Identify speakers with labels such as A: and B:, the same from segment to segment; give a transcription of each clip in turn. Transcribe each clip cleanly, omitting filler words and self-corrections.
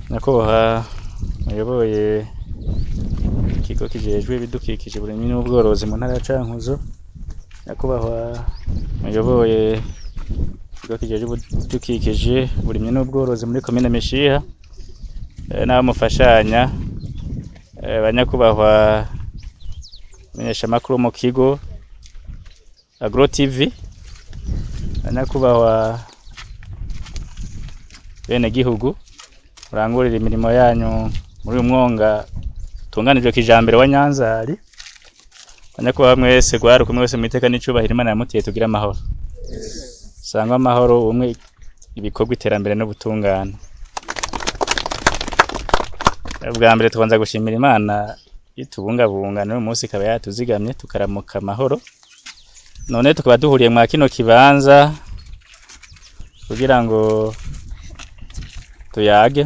A: Nyakubahwa muyoboye ikigo kijejwe ibidukikije uburimyi n'ubworozi mu ntara ya Cankuzo, nyakubahwa muyoboye ikigo kijejwe ibidukikije uburimyi n'ubworozi muri komine Mishiha, n'abamufashanya, banyakubahwa menyeshamakuru mu kigo Agro TV, banyakubahwa bene gihugu urangurira imirimo yanyu muri uyu mwonga tunganijwe kijambere wa Nyanzari, banyakubahwa mwese gwaruka mwese mwiteka n'icubahiro Imana yamutiye tugira amahoro. Sangwa amahoro umwe ibikorwa iterambere no butungana. Bwa mbere tubanza gushimira Imana itubungabunga n'uyu munsi ikaba yatuzigamye tukaramuka amahoro. None tukaba duhuriye mwa kino kibanza kugira ngo tuyage.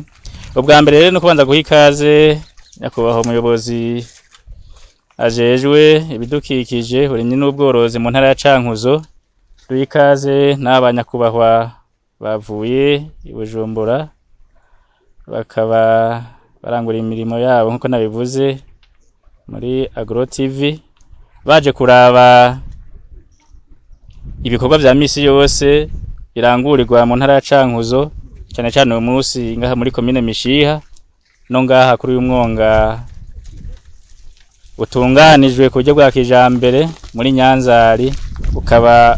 A: Ubwa mbere rero no kubanza guha ikaze nyakubahwa umuyobozi ajejwe ibidukikije uburimyi n'ubworozi mu ntara ya Cankuzo, duha ikaze n'abanyakubahwa bavuye i Bujumbura bakaba barangura imirimo yabo nkuko nabivuze muri Agro TV, baje kuraba ibikorwa vya misi yose birangurirwa mu ntara ya Cankuzo, cyane cyane uyu munsi ngaha muri komine Mishiha no ngaha kuri uyu mwonga utunganijwe ku buryo bwa kijambere muri Nyanzari, ukaba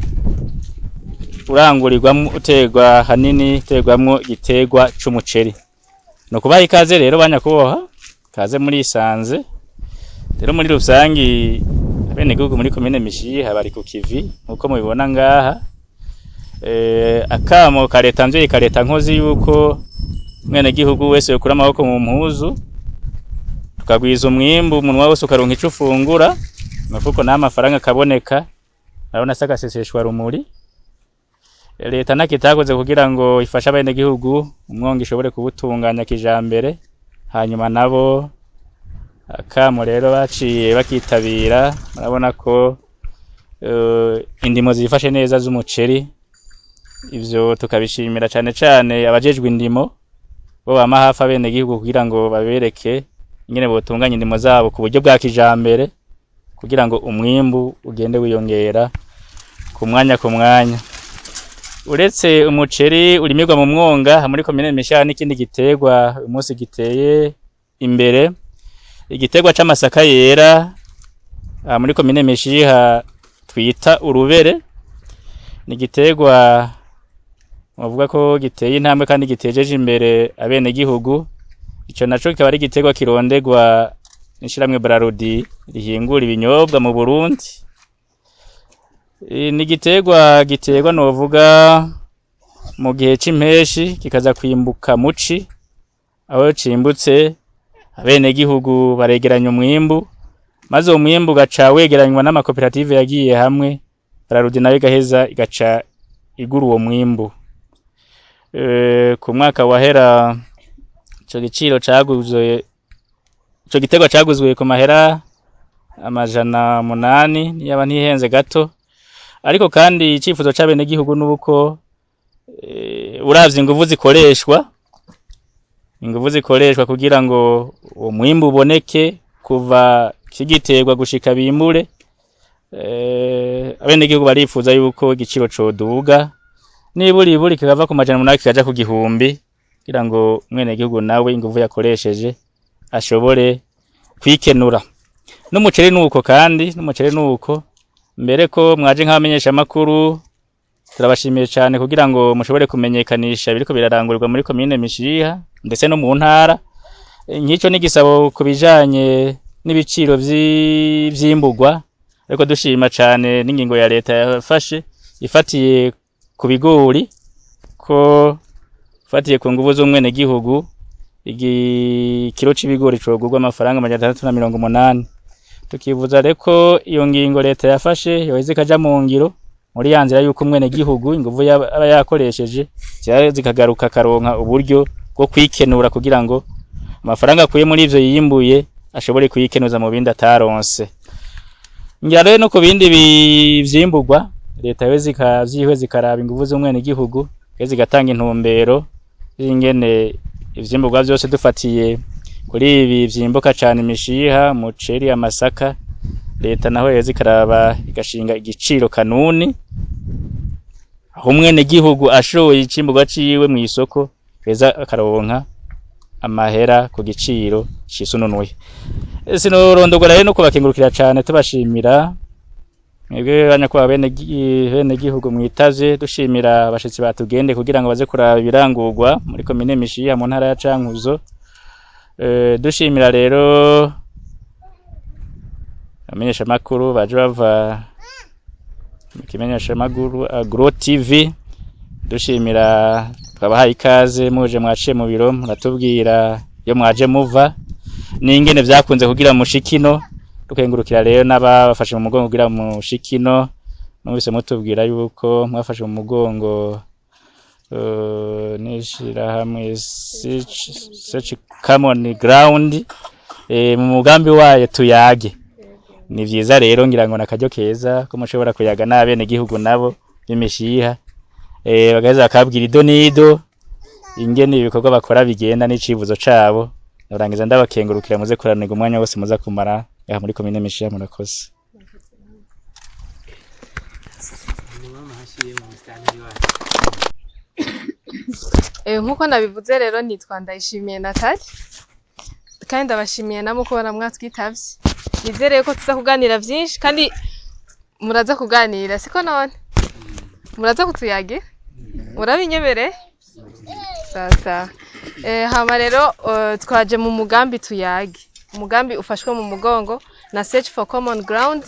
A: urangurirwamo utegwa hanini tegwamwo igitegwa c'umuceri. No kubaha ikaze rero banyakubahwa, kaze muri isanze rero muri rusangi bene gihugu muri komine Mishiha bari ku kivi nkuko mubibona ngaha. Akamo kareta mvye kareta nkozi yuko mwene gihugu wese yokura amaboko mu mpuzu tukagwiza umwimbu umunwa wose ukaronka ico ufungura, amafuko n'amafaranga kaboneka arona sagaseseshwa rumuri. Leta nakitakoze kugira ngo ifasha abene gihugu umwonga ishobore kubutunganya kijambere, hanyuma nabo akamo rero baciye bakitabira. Murabona ko indimo zifashe neza z'umuceri, ivyo tukabishimira cyane cyane abajejwe indimo bo bamahafa bene gihugu kugira ngo babereke ingene botunganya indimo zabo ku buryo bwa kijambere kugira ngo umwimbu ugende wiyongera ku mwanya. Uretse umuceri urimirwa mu mwonga muri komine Mishiha n'ikindi gitegwa uyu munsi giteye imbere, igitegwa c'amasaka yera muri komine Mishiha twita urubere. Ni gitegwa bavuga ko giteye intambwe kandi gitejeje imbere abene gihugu. Ico naco kikaba ari gitegwa kirondegwa n'ishiramwe Brarudi rihingura ibinyobwa mu Burundi. Ni gitegwa giterwa novuga mu gihe c'impeshi kikaza kwimbuka muci, aho cimbutse abene gihugu baregeranya umwimbu, maze umwimbu gaca wegeranywa n'amakoperative yagiye hamwe, Brarudi nayo igaheza igaca igura uwo mwimbu. Ku mwaka wahera ico giciro caguzwe, ico gitegwa caguzwe ku mahera 800 niyaba ntihenze gato. Ariko kandi icifuzo c'abene gihugu nuko uravye inguvu zikoreshwa kugira ngo uwo mwimbu uboneke kuva kigiterwa gushika bimbure. Abene gihugu barifuza yuko igiciro coduga niburi kikava ku 800 kikaja ku 1000 kugira ngo mwene gihugu nawe inguvu yakoresheje ashobore kwikenura. N'umuceri nuko kandi nuko mbere ko mwaje nk'abamenyesha makuru turabashimiye cyane kugira ngo mushobore kumenyekanisha biriko birarangurirwa muri komine Mishiha ndetse no mu ntara. Nkico n'igisabo kubijanye n'ibiciro vy'imbugwa, ariko dushima cyane n'ingingo ya leta yafashe ifatiye ku bigori, ko fatiye ku nguvu z'umwene gihugu igikiro c'ibigori cogurwa amafaranga 680. Tukivuza reko iyo ngingo leta yafashe yoheze kaja mu ngiro muri yanzira yuko umwene gihugu inguvu aba yakoresheje zikagaruka karonka uburyo bwo kwikenura kugira ngo amafaranga akuye muri ivyo yimbuye ashobore kwikenuza mu bindi ataronse. Ngira rero no ku bindi vyimbugwa leta yoheze zikaraba inguvu z'umwene gihugu zigatanga intumbero y'ingene ivyimburwa byose dufatiye kuri ibi vyimbuka cyane Mishiha, muceri, amasaka, leta naho yeze ikaraba igashinga igiciro kanuni aho umwene gihugu ashoye icimburwa ciwe mu isoko heza akaronka amahera ku giciro cisununuye. Sinorondogora rero no kubakengurukira cyane tubashimira mwebwe banyakwa bene gihugu mwitaze, dushimira abashitsi batugende kugira ngo baze kuraba ibirangurwa muri komine Mishiha mu ntara ya Cankuzo. Dushimira rero amenyesha makuru baje bava kimenyesha maguru Agro TV, dushimira twabahaye ikaze muje mwaciye mu biro muratubwira yo mwaje muva n'ingene vyakunze kugira mushikino. Dukengurukira rero n'abafashe mu mugongo kugira mushikino, numvise mutubwira yuko mwafashe mu mugongo nishira hamwe such common ground mu mugambi wayo Tuyage. Ni vyiza rero ngira ngo nakaryo keza ko mushobora kuyaga n'abene gihugu nabo bimishiha bagaheza bakabwira ido nido ingene ibikorwa bakora bigenda n'icivuzo cabo. Narangiza ndabakengurukira muze kuranirwa umwanya wose muza kumara ya muri komine Mishiha. Murakoze.
B: Nkuko nabivuze rero nitwa Ndayishimiye Natali kandi ndabashimiye namwe ko baramwatwitavye. Nizere ko tuza kuganira vyinshi kandi muraza kuganira siko none muraza kutuyage murabinyebere sasa. Hama rero twaje mu mugambi Tuyage, umugambi ufashwe mu mugongo na Search for Common Ground.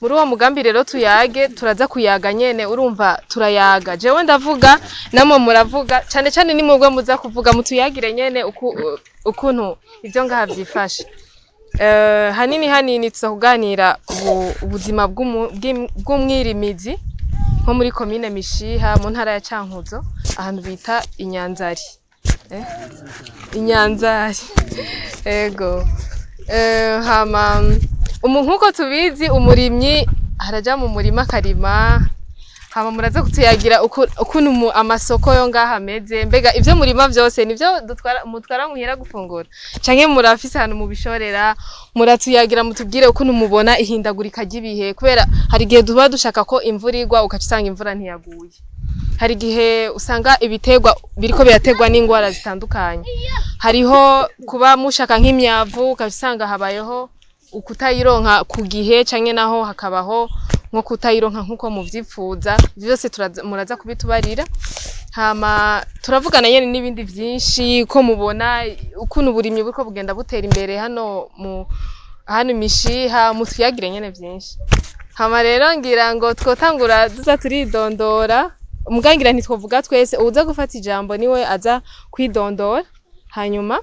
B: Muri uwo mugambi rero Tuyage turaza kuyaga nyene, urumva turayaga jewe ndavuga namwe muravuga cyane cyane ni mubwo muza kuvuga mutuyagire nyene ukuntu ivyo ngaha vyifashe. Hanini tuza kuganira ubuzima bw'umwirimizi nko muri komine Mishiha mu ntara ya Cankuzo ahantu bita Inyanzari. Inyanzari ego. Hama nkuko tubizi umurimyi haraja mu murima karima, hama muraza kutuyagira ukuntu amasoko yo ngaha ameze, mbega ivyo murima vyose nivyo mutwara muhera gufungura canke murafise hano mu bishorera. Muratuyagira mutubwire ukuntu mubona ihindagurika ry'ibihe, kubera hari gihe duba dushaka ko imvura igwa ukacusanga imvura ntiyaguye. Hari gihe usanga ibitegwa biriko birategwa n'ingwara zitandukanye. Hariho kuba mushaka nk'imyavu ukacusanga habayeho ukutayironka ku gihe canke naho hakabaho nko kutayironka nkuko muvyifuza. Byose muraza kubitubarira. Hama turavugana nyene n'ibindi vyinshi ko mubona ukuntu burimye buriko bugenda butera imbere hano Mishiha, mutuyagire nyene vyinshi. Hama rero ngira ngo twotangura duza turidondora, umugangira ntitwovuga twese, uza gufata ijambo niwe aza kwidondora hanyuma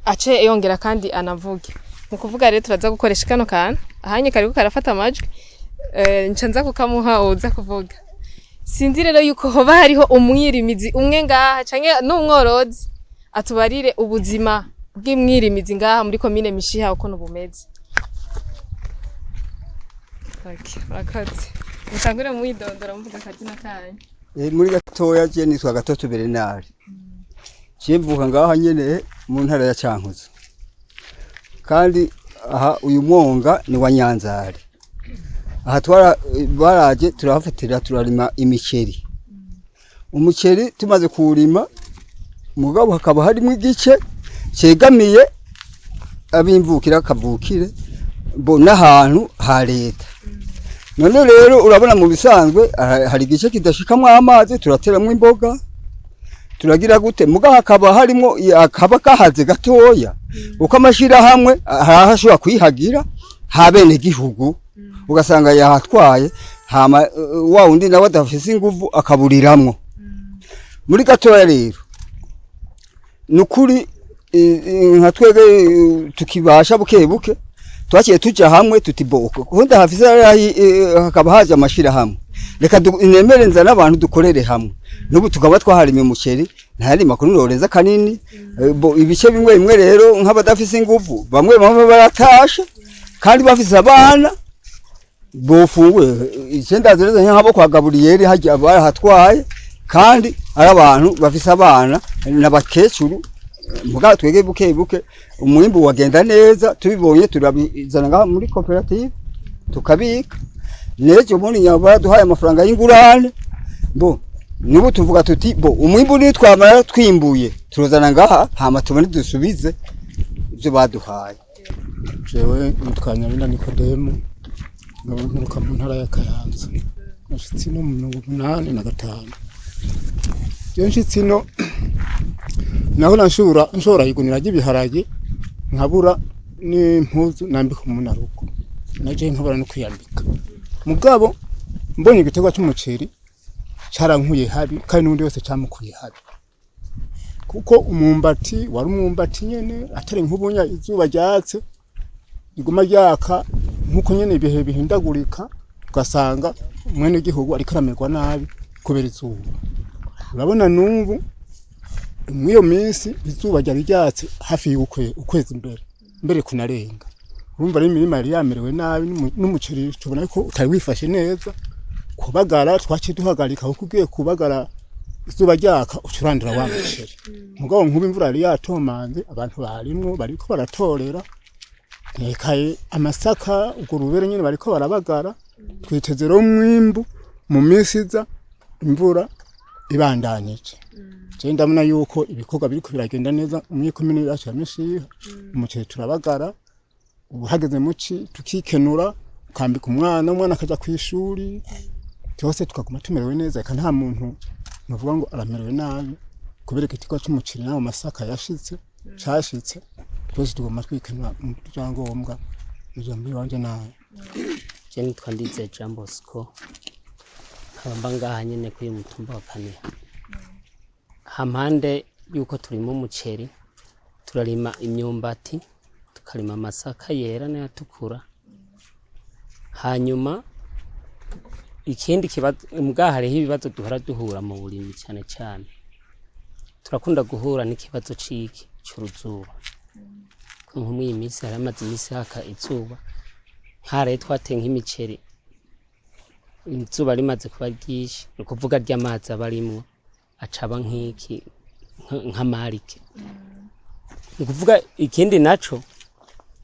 B: ace yongera kandi anavuge. Mukuvuga rero turaza gukoresha kano kana ahanye kariko karafata amajwi ncanza kukamuha uza kuvuga. Sinzi rero yuko hoba hariho umwirimizi umwe ngaha canke n'umworozi atubarire ubuzima bw'imwirimizi ngaha muri komine Mishiha uko nubumeze. Okay, murakoze. Mutangure mwidondora mvuga akazina kanyu.
C: Muri gatoya je nitwa Gatoto Bernard. Cimvuka ngaha nyene mu ntara ya Cankuzo. Kandi aha uyu mwonga ni wa Nyanzari. Aha baraje turahafatira turarima imiceri. Umuceri tumaze kuwurima mugabo hakaba harimo igice cegamiye abimvukira kavukire bo n'ahantu ha leta. None rero urabona mu bisanzwe hari igice kidashikamwe amazi turateramwe imboga turagira gute muga hakaba harimo akaba kahaze gatoya uko amashira hamwe harashobora kwihagira habene gihugu ugasanga yahatwaye hama wa undi nawe adafise inguvu akaburiramwo. Muri gatoya rero nukuri nka twege tukibasha buke twakiye tuja hamwe tutiboko kundi hafise hakaba haje amashira hamwe reka inemerenza n'abantu dukorere hamwe n'ubu tukaba twaharima umuceri ntari makuru noreza kanini ibice bimwe rero nk'abadafise inguvu bamwe baratasha kandi bafise abana bofunguye icenda zereza nk'abo kwa Gaburiyeri haje abahatwaye kandi ari abantu bafise abana n'abakecuru muga twege buke buke umwimbu wagenda neza tubibonye turabizana ngaha muri koperative tukabika nejo muri nyabara duhaye amafaranga y'ingurane bo nubu tuvuga tuti bo umwimbu ni twamara twimbuye turozana ngaha hama tubone dusubize ibyo baduhaye.
D: Jewe nitwanya bina Nikodemu nturuka mu ntara ya Kayanza nashitsi no mu 85 Yenshitsino naho nshobora yigunira ry'ibiharage nkabura n'impuzu nambika umunaruko naje nkabura no kwiyambika mugabo mbonye igitego cy'umuceri carankuye habi kandi n'undi wese camukuye habi kuko umwumbati wari umwumbati nyene atari nk'ubunya izuba ryatse iguma ryaka nkuko nyene ibihe bihindagurika ugasanga mwene gihugu ariko aramerwa nabi kubera izuba. Urabona numvu mwiyo minsi izuba ryari ryatse hafi ukwezi mbere kunarenga urumva ari imirima yari yamerewe nabi n'umuceri tubona ko utari wifashe neza kubagara twaciye duhagarika kuko ugiye kubagara izuba ryaka ucurandira wa muceri mugabo nkuba imvura yari yatomanze abantu barimwo bariko baratorera nekaye amasaka ubwo rubere nyene bariko barabagara twiteze ro mwimbu mu minsi iza imvura ibandanije je ndamuna yuko ibikorwa biriko biragenda neza mu komine yacu ya Mishiha umuceri turabagara uhageze muci tukikenura ukambika umwana akaja kwishuri cyose tukaguma tumerewe neza kandi nta muntu navuga ngo aramerewe nabi kubera igitiko cy'umuceri nawo masaka yashitse cashitse twese tugoma twikenura mu byangombwa n'ijambo wanje nawe.
E: Je nitwa Ndize Jean Bosco nkaba ngaha nyene kuri mutumba wa Kaniha hampande yuko turimo umuceri turarima imyumbati tukarima amasaka yera n'ayatukura hanyuma ikindi kibazo mbwa hariho ibibazo duhora duhura mu burimi cyane cyane turakunda guhura n'ikibazo ciki cy'uruzuba nko mu iminsi haramaze iminsi haka izuba hare twateye nk'imiceri izuba rimaze kuba ryinshi no kuvuga ry'amazi abarimwo acaba nk'iki nk'amarike no kuvuga ikindi naco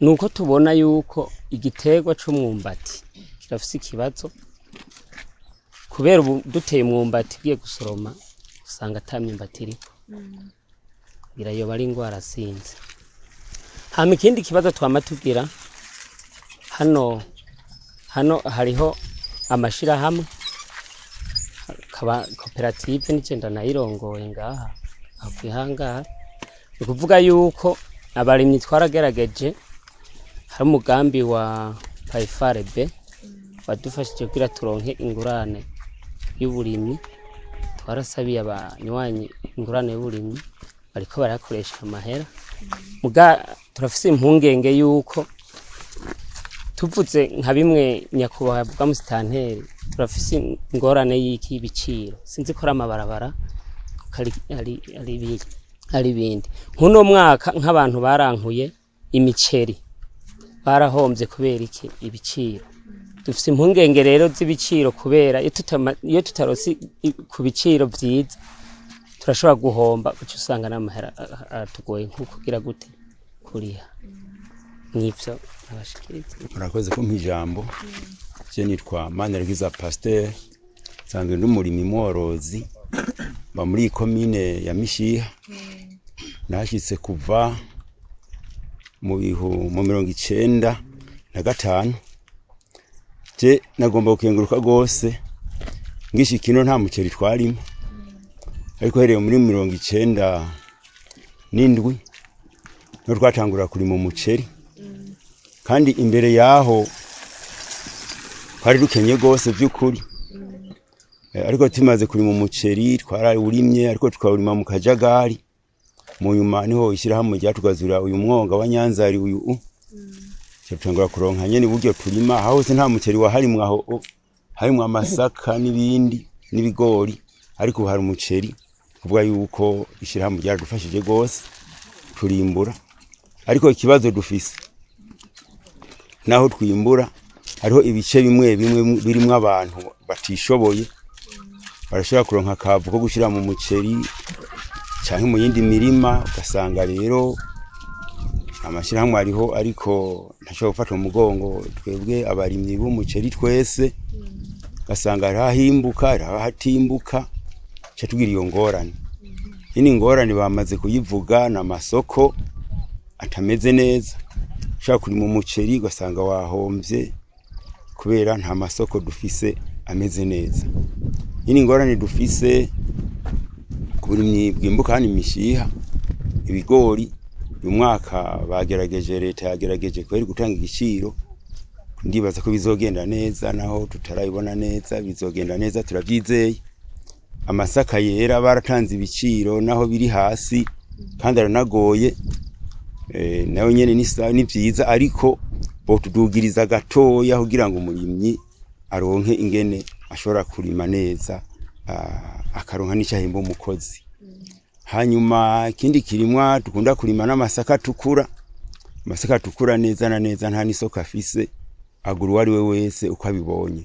E: nuko tubona yuko igiterwa c'umwumbati kirafise ikibazo kubera duteye umwumbati giye gusoroma usanga atamyumbati iriko ngira yo bari ingwara sinzi hama ikindi kibazo twamatubwira hano hariho amashira hamwe kaba koperative n'icenda nayirongoye ngaha akwihangara ukuvuga yuko abarimyi twaragerageje hari umugambi wa Paifare B wadufashije kugira turonke ingurane y'uburimyi twarasabiye abanywanyi ingurane y'uburimyi bariko barakoresha amahera muga turafise impungenge yuko tuvuze nka bimwe nyakubahwa bwa musitanteri turafise ingorane y'iki ibiciro sinzi ko amabarabara ari bindi nkuno mwaka nk'abantu barankuye imiceri barahombye kubera iki ibiciro dufise impungenge rero z'ibiciro kubera iyo tutarosi ku biciro vyiza turashobora guhomba kuko usanga n'amahera aratugoye nko kugira gute kuriha n'ivyo abashikiriza.
F: Murakoze ko mpijambo je nitwa Maniragiza Pasteur sanzwe ndumurimi mworozi ba muri komine ya Mishiha nashitse kuva mu 1995 je nagomba gukenguruka gose ngishikino nta muceri twarimo ariko hereye muri 1997 no twatangura kuri mu muceri kandi imbere yaho hari dukenye gose by'ukuri ariko timaze kuri mu muceri twarawurimye ariko tukawurima mu kajagari mu nyuma niho ishyira hamwe ryatugazura uyu mwonga wa Nyanzari uyu cyatangura kuronka nyene buryo turima hose nta muceri waharimwe aho harimwe amasaka n'ibindi n'ibigori ariko hari umuceri kuvuga yuko ishyira hamwe ryadufashije gose turimbura ariko ikibazo dufise naho twimbura hariho ibice bimwe birimwe abantu batishoboye barashobora kuronka akavu ko gushira mu muceri canke mu yindi mirima, ugasanga rero amashirahamwe ariho ariko ntashobora gufata umugongo twebwe abarimyi b'umuceri twese, ugasanga rahimbuka rahatimbuka, ca tugira iyo ngorane. Ini ngorane bamaze kuyivuga na masoko atameze neza, ushaka kuri mu muceri ugasanga wahomvye kubera nta masoko dufise ameze neza. Ini ngorane dufise kuburimyi bwimbuka hano Mishiha ibigori uyu mwaka bagerageje, leta yagerageje kweri gutanga igiciro, ndibaza ko bizogenda neza, naho tutarayibona neza bizogenda neza turavyizeye. Amasaka yera baratanze ibiciro naho biri hasi kandi aranagoye, nayo nyene ni vyiza, ariko botudugiriza gatoya kugira ngo umurimyi aronke ingene ashobora kurima neza, akaronka n'icahimba umukozi. Hanyuma ikindi kirimwa dukunda kurima n'amasaka atukura. Amasaka atukura neza na neza nta n'isoko afise, agura uwari we wese uko abibonye.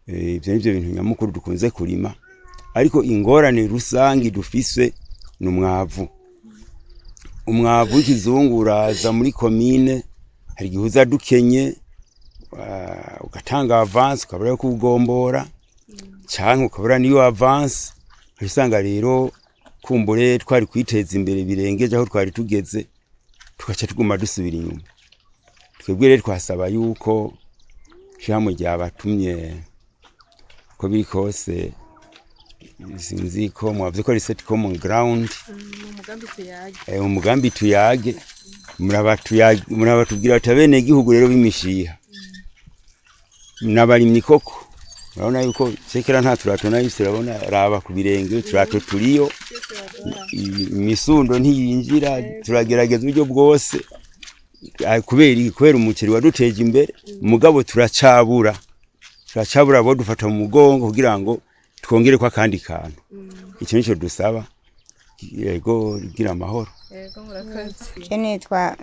F: Ivyo nivyo bintu nyamukuru dukunze kurima, ariko ingorane rusangi dufise n'umwavu. Umwavu w'ikizungu uraza muri komine, hari igihe uza dukenye, ugatanga avance ukabura yo kugombora, canke ukabura niyo avance, usanga rero kumbure twari kwiteza imbere birengeje aho twari tugeze, tugaca tuguma dusubira inyuma. Twebwe rero twasaba yuko shamwe ryabatumye ko biri kose, sinzi ko mwavuze ko reset common ground, umugambi tuyage, murabatubwira ati abene igihugu rero b'imishiha n'abarimyi koko, urabona yuko sekera nta turato nayo turabona, raba ku birenge turato turiyo, imisundo ntiyinjira, turagerageza uburyo bwose kubera umuceri waduteje imbere, mugabo turacabura bo dufata mu mugongo kugira ngo twongere kwa kandi kantu. Icyo nico dusaba, yego gira amahoro.
B: Yego murakoze.
G: Je nitwa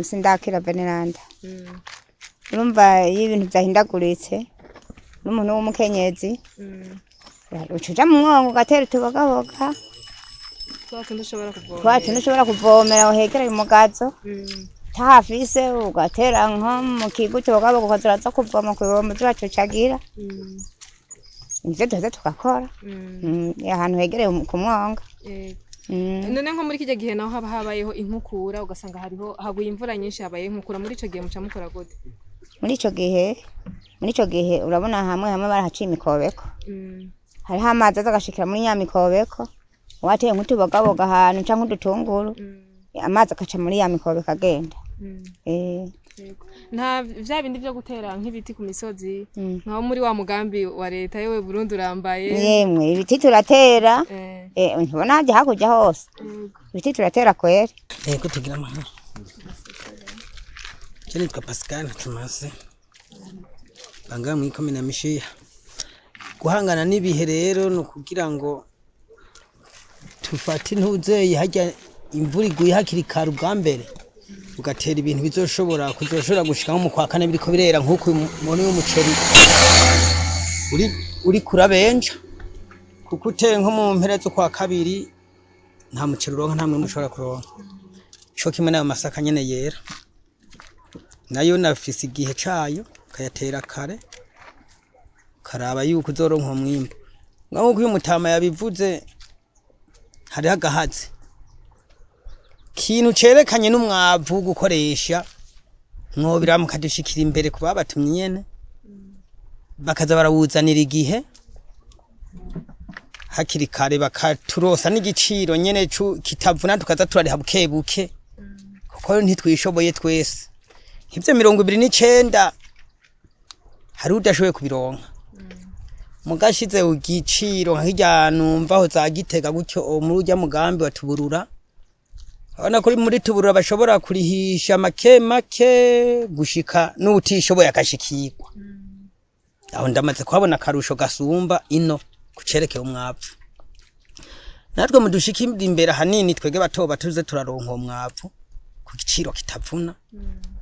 G: Sindakira Veneranda. Urumva y'ibintu byahindaguritse n'umuntu w'umukenyezi, ucuja mu mwongo gatera tubogaboga, twati ntushobora kuvomera uhegereye umugazo, tahafise ugatera nko mu kibuto bogaboga ukaziraza kuvoma kwibomba zacu cagira. Nivyo duheza tukakora ahantu hegereye ku mwonga.
B: None nko muri kijya gihe naho haba habayeho inkukura, ugasanga hariho haguye imvura nyinshi, habaye inkukura, muri ico gihe muca mukora gute?
G: Muri ico gihe urabona hamwe barahaciye imikobeko, hariho amazi azagashikira muri nya mikobeko, wateye nk'utubogaboga ahantu canke udutunguru, amazi akaca muri ya mikobeko agenda.
B: Nta vya bindi vyo gutera nk'ibiti ku misozi, nkaho muri wa mugambi wa leta yewe Burundi urambaye.
G: Yemwe ibiti turatera, ntubona haje hakurya hose, ibiti turatera kwera.
H: Yego tugira amahoro. Je nitwa Pascal Tumase, banga mu ikomine Mishiha. Guhangana n'ibihe rero no kugira ngo tufate ntuzeye hajya imvura iguye hakiri kare ubwa mbere, ugatera ibintu bizoshobora gushika nko mu kwa kane biriko birera, nk'uko umuntu w'umuceri uri kurabenja, kuko uteye nko mu mpera zo kwa kabiri nta muceri uronka, nta mwimbu ushobora kuronka. Ico kimwe n'ayo masaka nyene yera, nayo nafise igihe cayo kayatera kare, karaba yuko uzoronka umwimbu. Nk'uko uyu mutama yabivuze, hari agahazi kintu cerekanye n'umwavu gukoresha, mwobira mukadushikira imbere kuba batumye nyene, bakaza barawuzanira igihe hakiri kare, bakaturosa n'igiciro nyene kitavuna, tukaza turariha bukebuke, kuko ntitwishoboye twese. Ivyo 29 hari udashoboye kubironka, mugashize ugiciro nk'ijya numva ho za Gitega gutyo muri ujya mugambi wa Tuburura. Abana kuri muri Tuburura bashobora kurihisha make gushika n'utishoboye akashikirwa. Aho ndamaze kwabona karusho gasumba ino kucereke umwavu. Natwe mudushikira imbere hanini twege batoba tuze turaronka umwavu ku giciro kitavuna.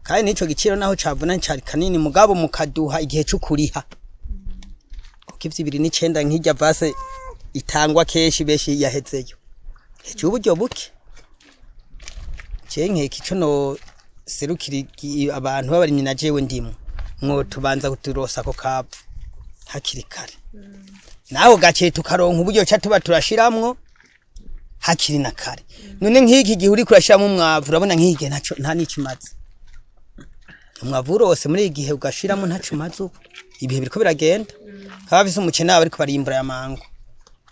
H: Kandi nico giciro naho cavuna cyari kanini, mugabo mukaduha igihe cyo kuriha. 209 nk'ijya vase itangwa keshi beshi yahezeyo cyo uburyo buke cenke kico no serukiri abantu babarimye na jewe ndimo mwo tubanza kuturosa ko kapu hakiri kare naho gace tukaronka uburyo cha tuba turashiramwo hakiri na kare none nk'iki gihe uri kurashiramo umwavu urabona nk'ige nta n'ikimaze umwavu urose muri igihe ugashiramo ntacumaze uko ibihe biriko biragenda kaba bise umucene bariko barimbura yamango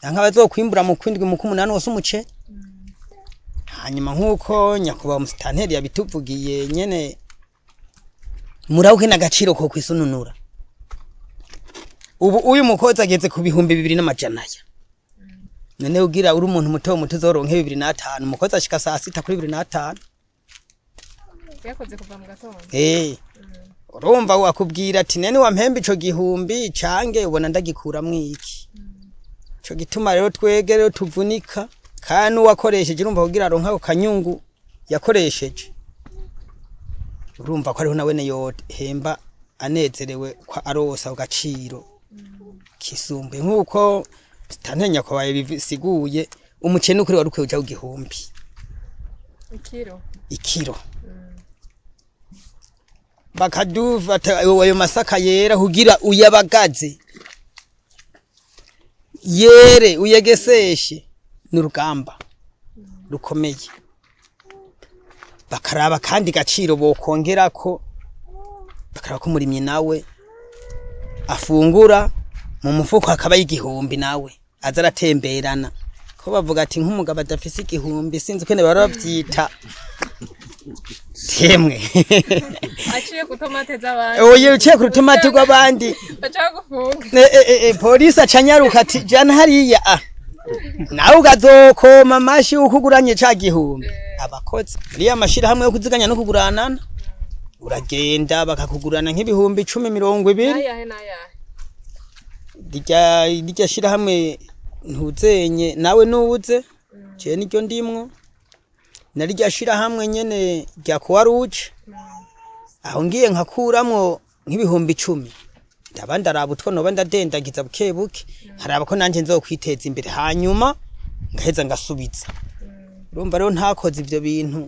H: yanka bazokwimbura mu kwindwi mu 8 wose umuce hanyuma nkuko nyakuba musitanteri yabituvugiye nyene murahuke n'agaciro ko kwisununura ubu uyu mukozi ageze ku bihumbi 2,200 none ugira uri umuntu muto uzoronke 2,500 umukozi ashika saa 6 kuri 2,500
B: yakoze kuva mu gatondo
H: urumva wakubwira ati nene wampembe ico gihumbi cange ubona ndagikuramwo iki ico gituma rero twege rero tuvunika kandi wakoresheje urumva kugira aronka ako kanyungu yakoresheje urumva ko ariho nawe yo hemba anezerewe kwa arosa ugaciro kisumbe nkuko stantenya ko bayibisiguye umucene ukuri wari ukwiye uja igihumbi ikiro bakaduva ayo masaka yera kugira uyabagaze yere uyegeseshe n'urugamba rukomeye bakaraba kandi gaciro bokongera ko bakaraba ko murimye nawe afungura mu mufuko akaba y'igihumbi nawe azaratemberana ko bavuga ati nk'umugabo adafise igihumbi sinzi ko ne baravyita temwe
B: aciye ku tomate z'abandi
H: oye uciye ku tomate rw'abandi
B: bacagufunga
H: polisi acanyaruka ati jana hariya nawe ugazokoma amashi ukuguranye ca gihumbi abakozi riya mashira hamwe yo kuziganya no kuguranana uragenda bakakugurana nk'ibihumbi 10-20 dijya shira hamwe ntuzenye nawe nubuze je niryo ndimwo narijya shira hamwe nyene rya kuwaruce aho ngiye nkakuramwo nk'ibihumbi 10 ndabandi arabutwo no bandadendagiza bukebuke haraba ko nanje nzokwiteza imbere hanyuma ngaheza ngasubiza urumva rero ntakoze ivyo bintu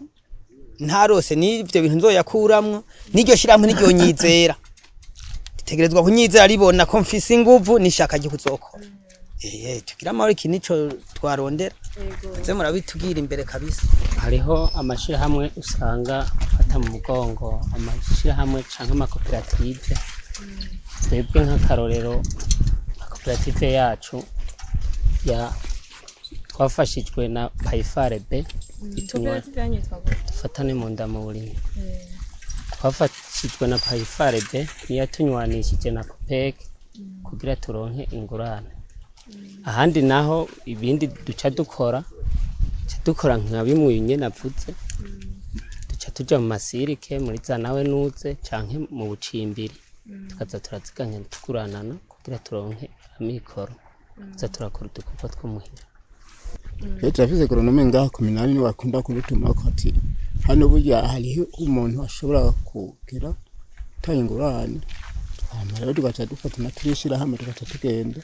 H: ntarose n'ivyo bintu nzoyakuramwo niryo shiramwe niryo nyizera tegerezwa kunyizera ribona ko mfise inguvu nishaka gikuzokora tugira amahoro iki nico twarondera ze murabitugira imbere kabisa
E: hariho amashirahamwe usanga afata mu mugongo amashirahamwe canke amakoperative twebwe nk'akarorero koperative yacu ya twafashijwe na Payfarebe itunywa dufatane mu nda mu burimyi twafashijwe na Payfarebe niyo tunywanishije na Kopek kugira turonke ingurane ahandi naho ibindi duca dukora nka bimwe nyene navuze duca tuja mu masirike muri za nawe nuze canke mu bucimbiri tukaza turaziganya tukuranana kugira turonke amikoro za turakora udukorwa tw'umuhira
D: turafise agronomi ngaha kominani ni wakunda kubituma ko ati hano burya hariho umuntu ashobora kugira tayingurane rero tugaca dufata na turishira hamwe tugaca tugenda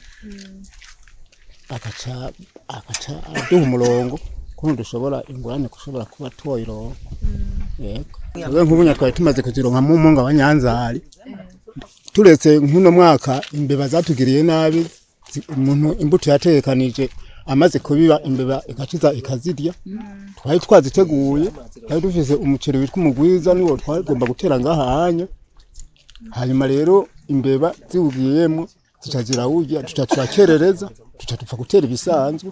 D: akaca aduha umurongo kuko dushobora ingurane kushobora kuba twoyironka yego nk'ubunya twari tumaze kuzironka mu munga wa Nyanzari turetse nk'uno mwaka imbeba zatugiriye nabi umuntu imbuto yatekanije amaze kubiba imbeba igaciza ikazirya twari twaziteguye twari dufise umuceri witwa umugwiza niwo twagomba gutera ngaha hanya hanyuma rero imbeba ziwugiyemo zicazira urya turakerereza tutapfa gutera ibisanzwe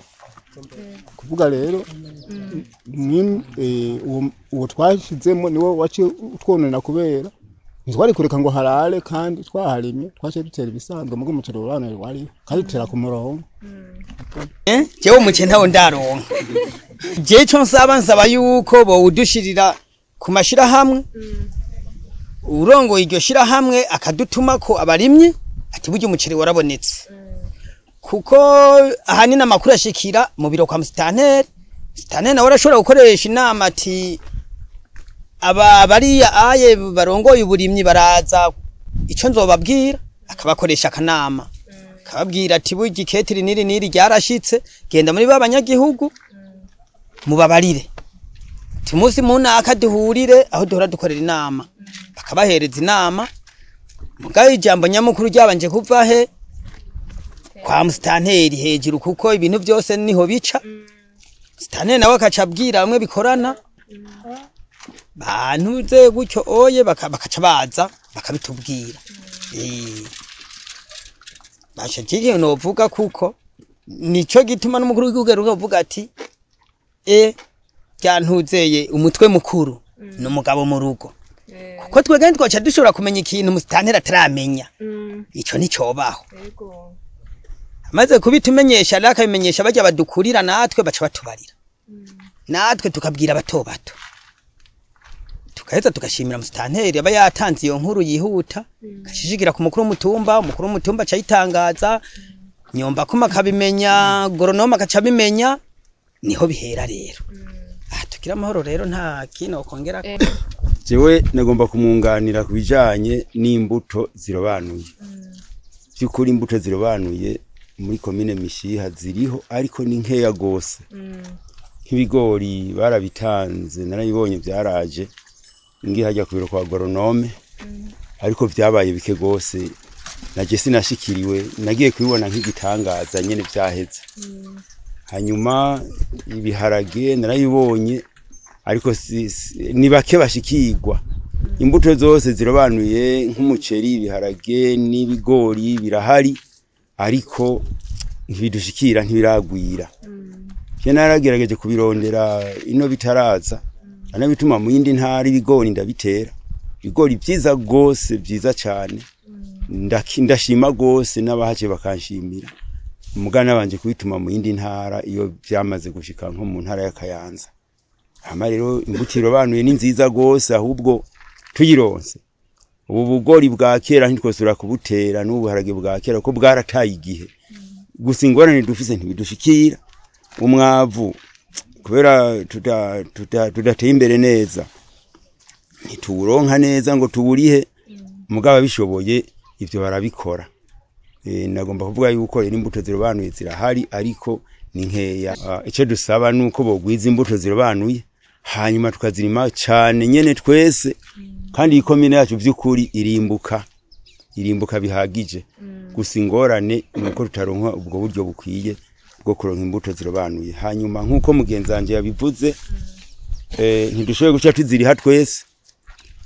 D: kuvuga rero uwo twashizemo niwo wace utwonona kubera ntitwari kureka ngo harare kandi twaharimye twace dutera ibisanzwe mugo umuceri urane wari kandi tera ku murongo
H: jewe umuceri ntawo ndaronka je cyo nsaba yuko bo udushirira ku mashira hamwe urongo iryo shira hamwe akadutuma ko abarimye ati buryo umuceri warabonetse kuko ahanini amakuru ashikira mu biro kwa musitanteri nawe arashobora gukoresha inama ati bariya aye barongoye uburimyi baraza ico nzobabwira akabakoresha akanama akababwira ati burya iketiri niri ryarashitse genda muri babanyagihugu mubabarire timusi munaka duhurire aho duhora dukorera inama bakabahereza inama mugaye ijambo nyamukuru ryabanje kuva he kwa mustanteri hejuru kuko ibintu byose niho bica mustanteri nawe akacabwira bamwe bikorana bantuze gutyo oye bakaca baza bakabitubwira basha kige novuga kuko nico gituma n'umukuru w'igihugu uvuga ati ryantuzeye umutwe mukuru n'umugabo mu rugo kuko twegende twaca dushobora kumenya ikintu mustanteri ataramenya ico nicobaho amaze kubitumenyesha rakabimenyesha bajya badukurira natwe baca batubarira natwe tukabwira bato bato tukaheza tugashimira mustanteri aba yatanze iyo nkuru yihuta kashishigira ku mukuru w'umutumba acayitangaza nyomba kuma kabimenya goronoma akacabimenya niho bihera rero tugira amahoro rero nta kino kongera
F: jewe nagomba kumunganira kubijanye n'imbuto zirobanuye byukuri imbuto zirobanuye muri komine Mishiha ziriho ariko ni nkeya gose nk'ibigori barabitanze narayibonye byaraje ngi hajya kubiro kwa goronome ariko byabaye bike gose naje sinashikiriwe nagiye kubibona nk'igitangaza nyene byaheze hanyuma ibiharage narayibonye ariko ni bake bashikirwa imbuto zose zirobanuye nk'umuceri ibiharage n'ibigori birahari ariko ntibidushikira ntibiragwira je naragerageje kubirondera ino bitaraza anabituma mu yindi ntara ibigori ndabitera ibigori byiza gose byiza cyane ndashima gose n'abahace bakanshimira umugana banje kubituma mu yindi ntara iyo byamaze gushika nko mu ntara ya Kayanza hama rero imbutiro banuye ni nziza gose ahubwo tuyironse ubu bugori bwa kera ntitwosura kubutera n'ubuharage bwa kera ko bwarataye igihe gusa ingorane dufise ntibidushikira umwavu kubera tudateye imbere neza ntituronka neza ngo tuburihe mugaba bishoboye ivyo barabikora nagomba kuvuga yuko imbuto zirobanuye zirahari ariko ni nkeya ico dusaba nuko bogwiza imbuto zirobanuye hanyuma tukazirima cyane nyene twese kandi ikomine yacu by'ukuri irimbuka bihagije gusa ingorane nuko tutaronka ubwo buryo bukwiye bwo kuronka imbuto zirobanuye hanyuma nkuko mugenzanje yabivuze ntidushoboye guca tuziriha twese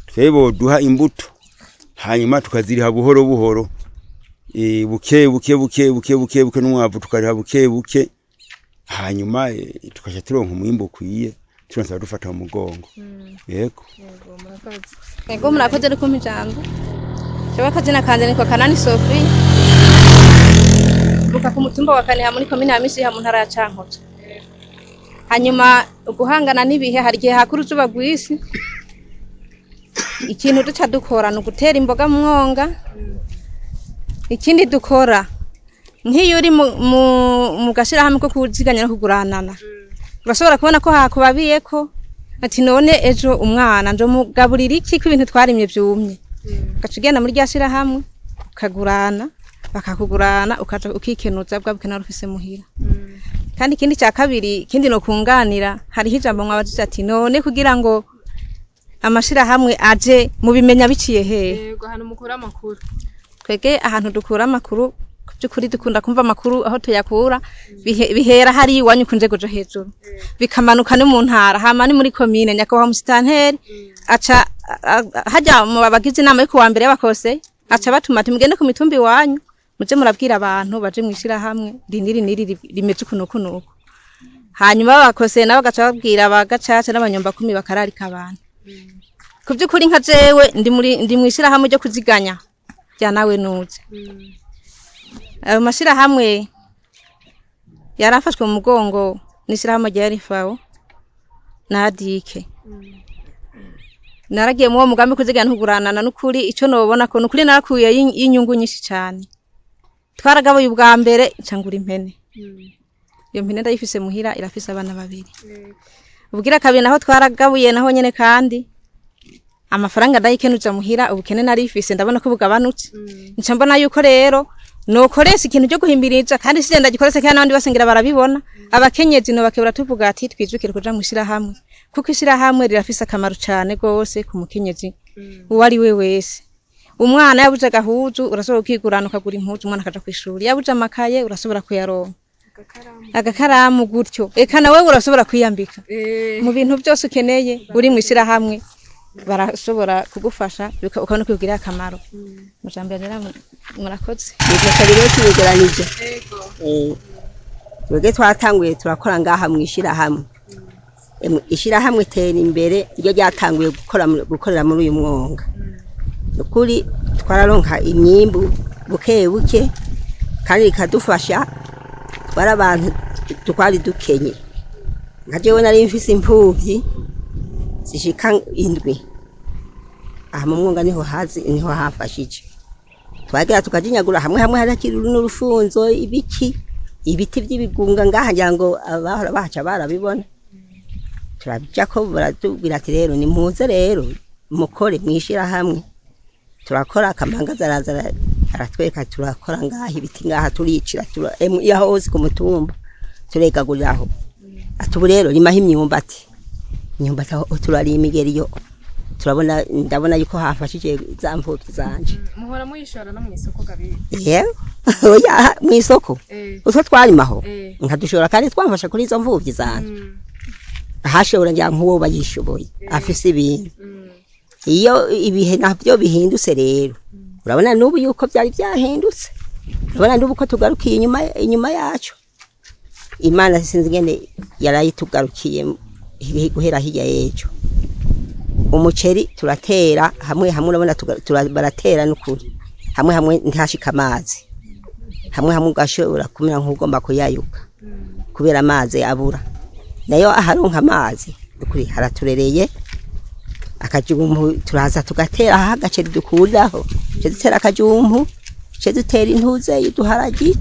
F: twebo duha imbuto hanyuma tukaziriha buhoro buhoro buke n'umwavu tukariha buke hanyuma tukaja turonka umwimbo ukwiye turonsa dufata mu mugongo
I: yego murakoze ari kumpa ijambo jewe akazina kanje niko Kanani Sophie buka ku mutumba wa Kaniha muri komine ya Mishiha mu ntara ya Cankuzo hanyuma uguhangana n'ibihe hari gihe hakuru zuba gwisi ikintu duca dukora no gutera imboga mwonga ikindi dukora nk'iyo uri mu gashira hamwe ko kuziganya no kuguranana urashobora kubona ko hakubabiye ko ati none ejo umwana njo mugaburira iki ko ibintu twarimye byumye gacugenda muri ryashira hamwe ukagurana bakakugurana ukaja ukikenuza bwa bukena rufise muhira kandi ikindi cya kabiri ikindi no kunganira hari hijambo mwabajije ati none kugira ngo amashira hamwe aje mubimenya biciye hehe
B: yego hano mukura makuru
I: twege ahantu dukura makuru byukuri dukunda kumva makuru aho tuyakura bihera hari iwanyu kunje gojo hejuru bikamanuka no mu ntara hama ni muri komine nyakwa mustanteri aca hajya mu babagize inama yo kuwa mbere bakose aca batuma ati mugende ku mitumbi wanyu muje murabwira abantu baje mwishira hamwe niri rimeze kunuko hanyuma bakose nabo gaca babwira bagacaca n'abanyomba 10 bakararika abantu kubyukuri nka jewe ndi mwishira hamwe ryo kuziganya bya nawe nuze ayo mashira hamwe yarafashwe mu mugongo nishira hamwe rya rifawo na dike naragiye mu mugambi kuzigana ntuguranana n'ukuri ico nobona ko n'ukuri narakuye y'inyungu nyinshi cyane twaragaboye ubwa mbere cangura impene iyo mpene ndayifise muhira irafise abana babiri ubwira kabiri naho twaragabuye naho nyene kandi amafaranga ndayikenuza muhira ubukene narifise ndabona ko bugabanutse nca mbona yuko rero nokoresa ikintu cyo guhimbiriza kandi sigenda gikorese kandi n'abandi basengira barabibona abakenyezi no bakebura tuvuga ati twijukire kuja mwishira hamwe kuko ishira hamwe rirafise akamaro cyane gose ku mukenyezi uwari we wese umwana yabuze gahuzu urasobora kwigurana ukagura impuzu umwana akaja kwishuri yabuze amakaye urasobora kuyaronka agakaramu gutyo eka nawe urasobora kwiyambika mu bintu byose ukeneye uri mwishira hamwe barashobora kugufasha ukabona kwigirira akamaro mujambe rero murakoze
J: ibyo kibegeranije twege twatanguye turakora ngaha mwishira hamwe ishira hamwe tera imbere ryo ryatanguye gukorera muri uyu mwonga ukuri twararonka imyimbu buke buke kandi ikadufasha twara abantu twari dukenye nka jewe nari mfise impfuvyi zishika 7 aha mu mwonga niho hafashije twagira tukajinyagura hamwe harakiri n'urufunzo ibiti by'ibigunga ngaha ngira ngo abahora bahaca barabibona turabija ko baratubwira ati rero ni muze rero mukore mwishira hamwe turakora akamanga zarazara aratweka turakora ngaha ibiti ngaha turicira yaho hose ku mutumba turegaguriraho atubu rero limaho imyumbati aho turari imigeriyo turabona ndabona yuko hafashije za mvuki zanje
B: muhora muyishora no mwisoko gabi
J: oya mwisoko utwo twarimaho nkadushora kandi twamfasha kuri izo mvuki zanje hashobora njya nkuwo bayishoboye afise ibintu iyo ibihe nabyo bihindutse rero urabona nubu yuko byari byahindutse urabona nubu ko tugarukiye inyuma yacu Imana sinzi ngene yarayitugarukiye guhera hirya yejo umuceri turatera hamwe urabona baratera n'ukuri hamwe ntashika amazi hamwe ugashobora kumera nk'ugomba kuyayuka kubera amazi abura nayo aharonka amazi ukuri haraturereye akajumpu turaza tugatera agaceri dukuriraho cyo dutera akajumpu cyo dutera intuze y'uduharagi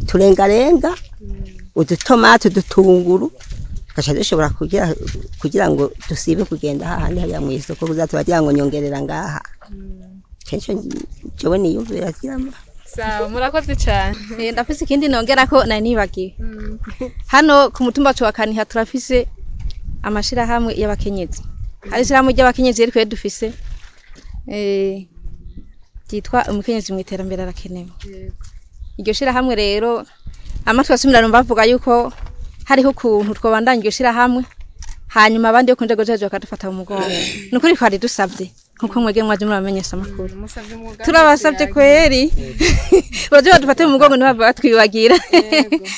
J: turengarenga udutomate dutunguru tukaca dushobora kugira ngo dusibe kugenda hahandi hariya mu isoko kuzatubagira ngo nyongerera ngaha kenshi jewe niyumvira kiramba
B: sawa murakoze cyane
I: ndafise ikindi nongera ko nari nibagiye hano ku mutumba wa Kaniha turafise amashira hamwe y'abakenyezi hari siramu ry'abakenyezi rero dufise cyitwa umukenyezi mu iterambere arakenewe iryo shira hamwe rero amatwa asumira bavuga yuko hariho ukuntu twabandanye iryo shira hamwe hanyuma abandi yo kunje gojeje bakadufata mu mugongo nukuri twari dusabye nkuko mwege mwaje muramenyesha amakuru turabasabye kweri baje badufate mu mugongo niba batwibagira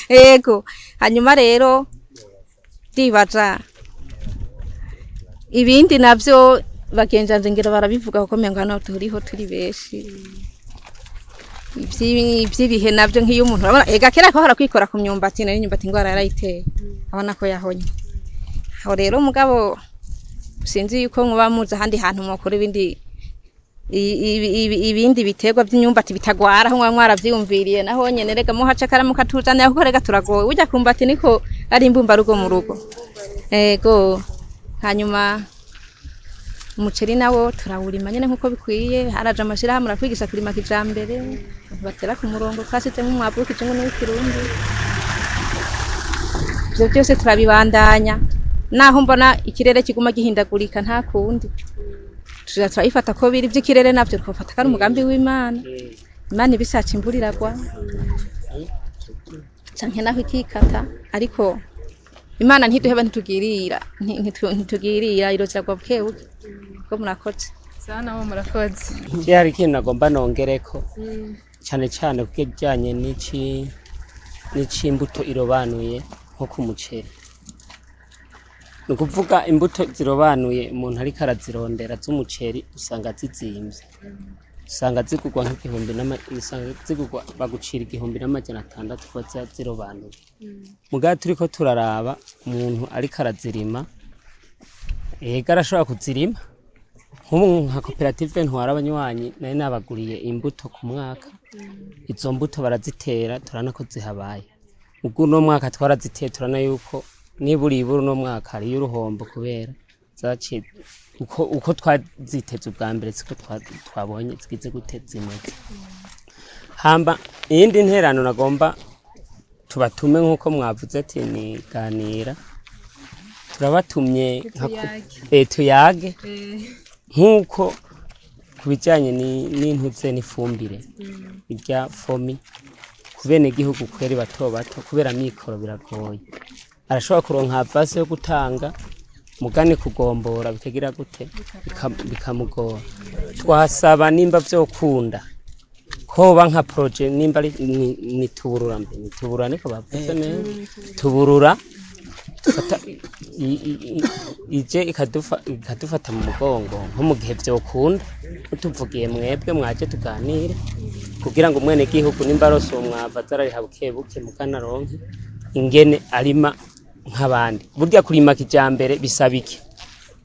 I: yego hanyuma rero dibaza ibindi navyo bagenjanze ngira barabivuga kuko mengano turiho turi beshi ibyibihe navyo nk'iyo umuntu urabona ega kera ko hara kwikora ku myumbati nari nyumbati ngwara yarayiteye abona ko yahonye aho rero mugabo sinzi yuko muba muza handi hantu mukora ibindi biterwa by'inyumbati bitagwara aho mwaravyumviriye naho nyene rega muhaca karamu katuzana kuko rega turagoye ujya kumbati niko ari imbumba rugo mu rugo ego hanyuma umuceri nawo turawurima nyene nkuko bikwiye haraje amashira hamwe rakwigisha kurima kijambere batera ku murongo twasite mu mwavu kijungu n'Ikirundi byo byose turabibandanya naho mbona ikirere kiguma gihindagurika nta kundi turayifata ko biri by'ikirere navyo twafata kandi umugambi w'Imana Imana ibisaca imburiragwa canke naho ikikata ariko Imana ntiduheba ntitugirira irozagwa bukebuke ko murakoze
B: sana wo murakoze
E: hari ikintu nagomba nongereko cyane cyane kujyanye n'imbuto irobanuye nko ku muceri nukuvuga imbuto zirobanuye umuntu ariko arazirondera z'umuceri usanga zizimbye usanga zigugwa nk'igihumbi zigugwa bagucira 1,600 kuba zirobanuye mugabe turiko turaraba umuntu ariko arazirima arashobora kuzirima nk'ubu nka koperative ntwara abanywanyi nari nabaguriye imbuto ku mwaka izo mbuto barazitera turana ko zihabaye ubwo no mwaka twaraziteye turana yuko niburi no mwaka hari uruhombo kubera zaciye uko twaziteze ubwa mbere siko twabonye zigize guteza imeze hamba iyindi nterano nagomba tubatume nk'uko mwavuze ati ni ganira turabatumye tuyage nk'uko ku bijyanye n'intuze n'ifumbire irya fomi ku bene gihugu kweri bato bato kubera mikoro biragoye arashobora kuronka avase yo gutanga mugane kugombora bikagira gute bikamugora twasaba nimba vyokunda koba nka projet nimba ni tuburura mbe ni tuburura niko bavuze neza tuburura ije ikadufata mu mugongo nko mu gihe vyokunda utuvugiye mwebwe mwaje tuganire kugira ngo mwene gihugu nimba rose umwava zarari habukebuke mugana ronke ingene arima nk'abandi burya kurima kijambere bisaba iki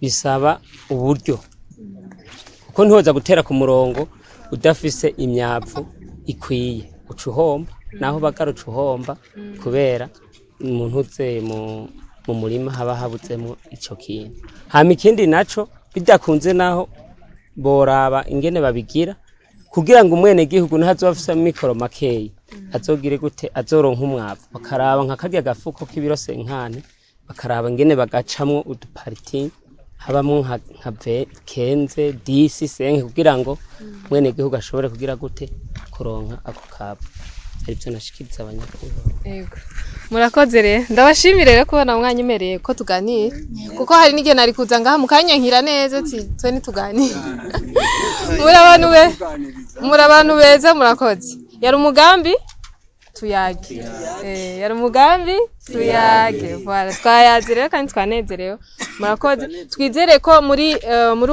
E: bisaba uburyo kuko ntihoza gutera ku murongo udafise imyavu ikwiye ucuhomba naho bagara ucuhomba kubera umuntu uze mu murima haba habuzemo ico kintu hama ikindi naco bidakunze naho boraba ingene babigira kugira ngo umwene gihugu ntazofise mikoro makeyi azogire gute azoronka umwavu bakaraba nka karya gafuko k'ibiro senkane bakaraba ingene bagacamwo udupariti habamwo nka kenze 10 senke kugira ngo mwene gihugu ashobore kugira gute kuronka ako kavu aribyo nashikiriza abanyakuru.
B: Yego murakoze rero ndabashimire rero kubona mwanyemereye ko tuganira kuko hari n'igihe nari kuza ngaha mukanyankira neza twe nituganira muri abantu beza murakoze yari umugambi tuyage yari umugambi tuyage voilà twayaze rero kandi twanezerewe murakoze twizere ko muri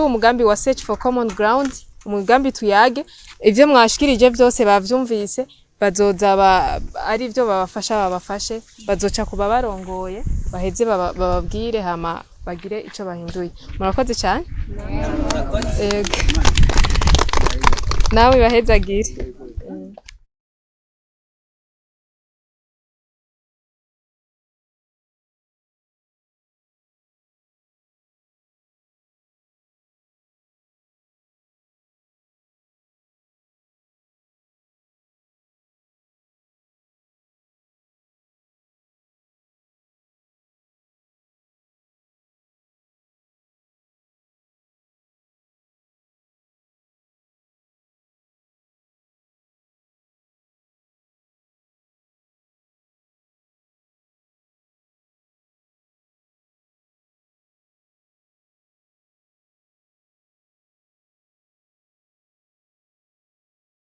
B: uwo mugambi wa search for common ground umugambi tuyage ivyo mwashikirije byose bavyumvise bazoza ari byo babafashe bazoca kuba barongoye baheze bababwire hama bagire ico bahinduye murakoze cyane nawe bahezagire